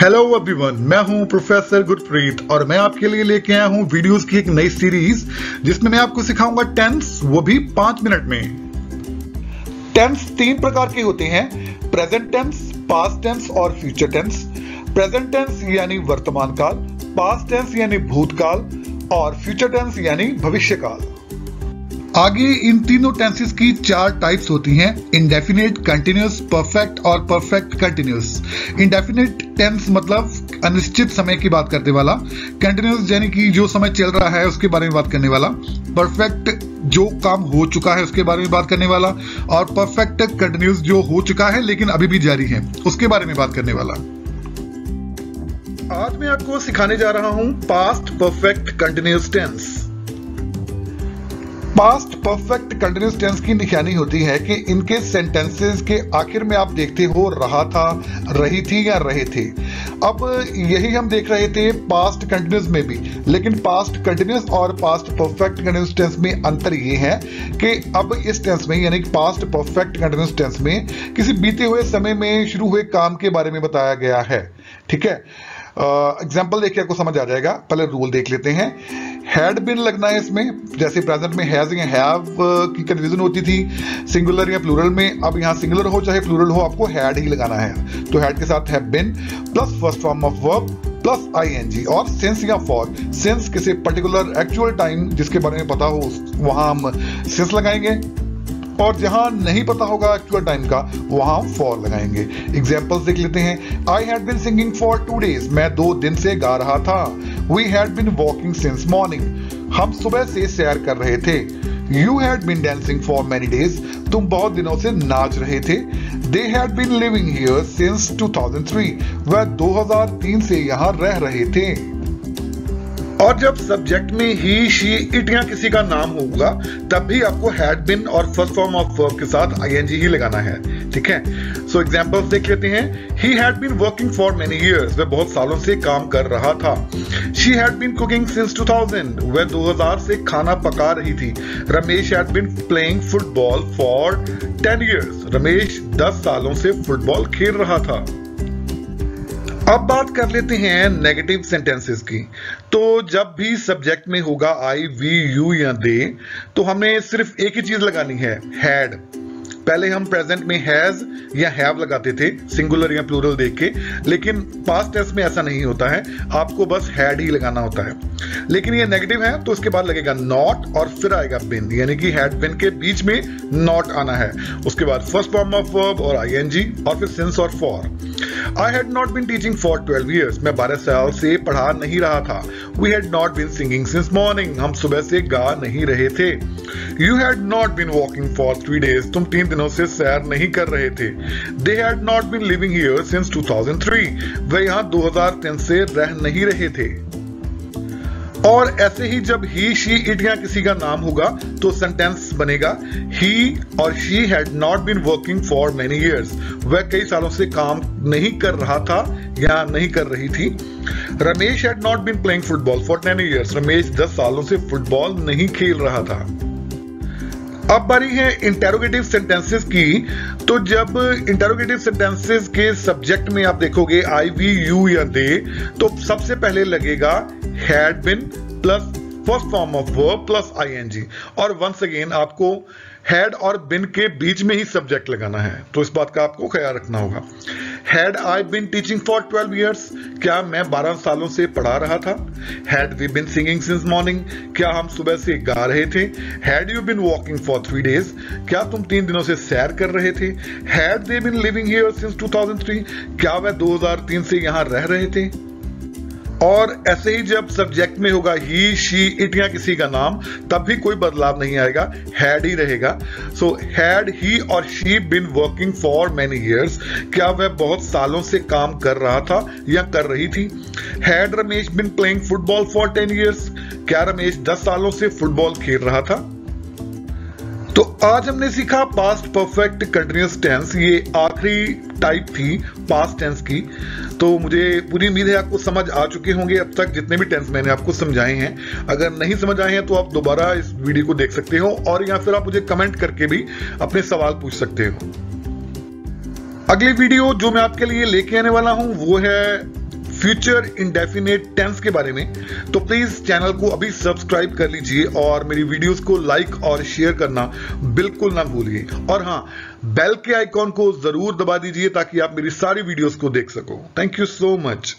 Hello everyone, मैं हूं professor Gurpreet और मैं आपके लिए लेके आया हूं वीडियोस की एक नई सीरीज जिसमें मैं आपको सिखाऊंगा टेंस, वो भी 5 मिनट में। टेंस 3 प्रकार के होते हैं, प्रेजेंट टेंस, पास्ट टेंस और फ्यूचर टेंस। प्रेजेंट टेंस यानी वर्तमान काल, पास्ट टेंस यानी भूतकाल और फ्यूचर टेंस यानी भविष्य काल। आगे इन तीनों टेंसेस की 4 टाइप्स होती हैं, इंडेफिनिट, कंटिन्यूअस, परफेक्ट और परफेक्ट कंटिन्यूअस। इंडेफिनिट टेंस मतलब अनिश्चित समय की बात करने वाला, कंटिन्यूअस यानी कि जो समय चल रहा है उसके बारे में बात करने वाला, परफेक्ट जो काम हो चुका है उसके बारे में बात करने वाला और परफेक्ट कंटिन्यूअस जो हो चुका है लेकिन अभी भी जारी है उसके बारे में बात करने वाला। आज मैं आपको सिखाने जा रहा हूं past perfect continuous tense. Past perfect continuous tense की निशानी होती है कि इनके सेंटेंसेस के आखिर में आप देखते हो रहा था, रही थी या रहे थे। अब यही हम देख रहे थे पास्ट कंटिन्यूअस में भी, लेकिन पास्ट कंटिन्यूअस और पास्ट परफेक्ट कंटिन्यूअस टेंस में अंतर ये है कि अब इस टेंस में यानी पास्ट परफेक्ट कंटिन्यूअस टेंस में किसी बीते हुए समय में शुरू हुए काम के बारे में बताया गया है। ठीक है, एग्जाम्पल देखिए आपको समझ आ जाएगा। पहले रूल देख लेते हैं। हैड बिन लगना है इसमें, जैसे प्रेजेंट में हैज या हैव की कंफ्यूजन होती थी सिंगुलर या प्लूरल में। अब यहाँ सिंगुलर हो चाहे प्लूरल हो आपको हैड ही लगाना है। तो हैड के साथ have been plus first form of verb plus ING और सिंस या फॉर। सिंस किसी पर्टिकुलर एक्चुअल टाइम जिसके बारे में पता हो वहां हम सिंस लगाएंगे और जहां नहीं पता होगा एक्चुअल टाइम का वहां फॉर लगाएंगे। एग्जांपल्स देख लेते हैं। I had been singing for 2 days, मैं 2 दिन से गा रहा था। We had been walking since morning, हम सुबह से सैर कर रहे थे। You had been dancing for many days, तुम बहुत दिनों से नाच रहे थे। They had been living here since 2003, वह 2003 से यहां रह रहे थे। और जब सब्जेक्ट में ही, शी, इट या किसी का नाम होगा तब भी आपको हैड बिन और फर्स्ट फॉर्म ऑफ वर्ब के साथ आईएनजी ही लगाना है। ठीक है, सो एग्जांपल्स देख लेते हैं। He had been working for many years, वह बहुत सालों से काम कर रहा था। She had been cooking since 2000, वह 2000 से खाना पका रही थी। Ramesh had been playing football for 10 years, Ramesh 10 सालों से फुटबॉल खेल रहा था। अब बात कर लेते हैं नेगेटिव सेंटेंसेस की। तो जब भी सब्जेक्ट में होगा आई, वी, यू या दे, तो हमें सिर्फ एक ही चीज लगानी है, हैड। पहले हम प्रेजेंट में हैज या हैव लगाते थे सिंगुलर या प्लूरल देख के, लेकिन पास्ट टेंस में ऐसा नहीं होता है, आपको बस हैड ही लगाना होता है। लेकिन ये नेगेटिव है तो उसके बाद लगेगा नॉट और फिर आएगा बिन, यानी कि हैड बिन के बीच में नॉट आना है। उसके बाद फर्स्ट फॉर्म ऑफ वर्ब और आईएनजी और फिर सिंस और for. I had not been teaching for 12 years, मैं 12 साल से पढ़ा नहीं रहा था। We had not been singing since morning, हम सुबह से गा नहीं रहे थे। You had not been walking for 3 days, तुम 3 दिनों से सैर नहीं कर रहे थे। They had not been living here since 2003, वे यहां 2003 से रह नहीं रहे थे। और ऐसे ही जब ही, शी, इट या किसी का नाम होगा तो सेंटेंस बनेगा ही और she had not been working for many years, वह कई सालों से काम नहीं कर रहा था या नहीं कर रही थी। Ramesh had not been playing football for 10 years, Ramesh 10 सालों से फुटबॉल नहीं खेल रहा था। अब बारी है इंटेरोगेटिव सेंटेंसेस की। तो जब इंटेरोगेटिव सेंटेंसेस के सब्जेक्ट में आप देखोगे आई, वी, यू या दे, तो सबसे पहले लगेगा had been plus first form of verb plus ING और वंस अगेन आपको हैड और बिन के बीच में ही सब्जेक्ट लगाना है, तो इस बात का आपको ख्याल रखना होगा। Had I been teaching for 12 years, क्या मैं 12 सालों से पढ़ा रहा था। Had we been singing since morning, क्या हम सुबह से गा रहे थे। Had you been walking for 3 days, क्या तुम 3 दिनों से सैर कर रहे थे। Had they been living here since 2003, क्या वह 2003 से यहां रह रहे थे। और ऐसे ही जब सब्जेक्ट में होगा ही, शी, इट या किसी का नाम, तब भी कोई बदलाव नहीं आएगा, हैड ही रहेगा। सो हैड ही और she been working for many years, क्या वह बहुत सालों से काम कर रहा था या कर रही थी। Had Ramesh been playing football for 10 years, क्या रमेश 10 सालों से फुटबॉल खेल रहा था। तो आज हमने सीखा पास्ट परफेक्ट कंटिन्यूअस टेंस, ये आखिरी टाइप थी पास्ट टेंस की। तो मुझे पूरी उम्मीद है आपको समझ आ चुके होंगे अब तक जितने भी टेंस मैंने आपको समझाए हैं। अगर नहीं समझ आए हैं तो आप दोबारा इस वीडियो को देख सकते हो और या फिर आप मुझे कमेंट करके भी अपने सवाल पूछ सकते हो। अगली वीडियो जो मैं आपके लिए लेके आने वाला हूं वो है फ्यूचर इंडेफिनेट टेंस के बारे में, तो प्लीज चैनल को अभी सब्सक्राइब कर लीजिए और मेरी वीडियोस को लाइक और शेयर करना बिल्कुल ना भूलिए। और हाँ, बेल के आइकॉन को जरूर दबा दीजिए ताकि आप मेरी सारी वीडियोस को देख सको। Thank you so much.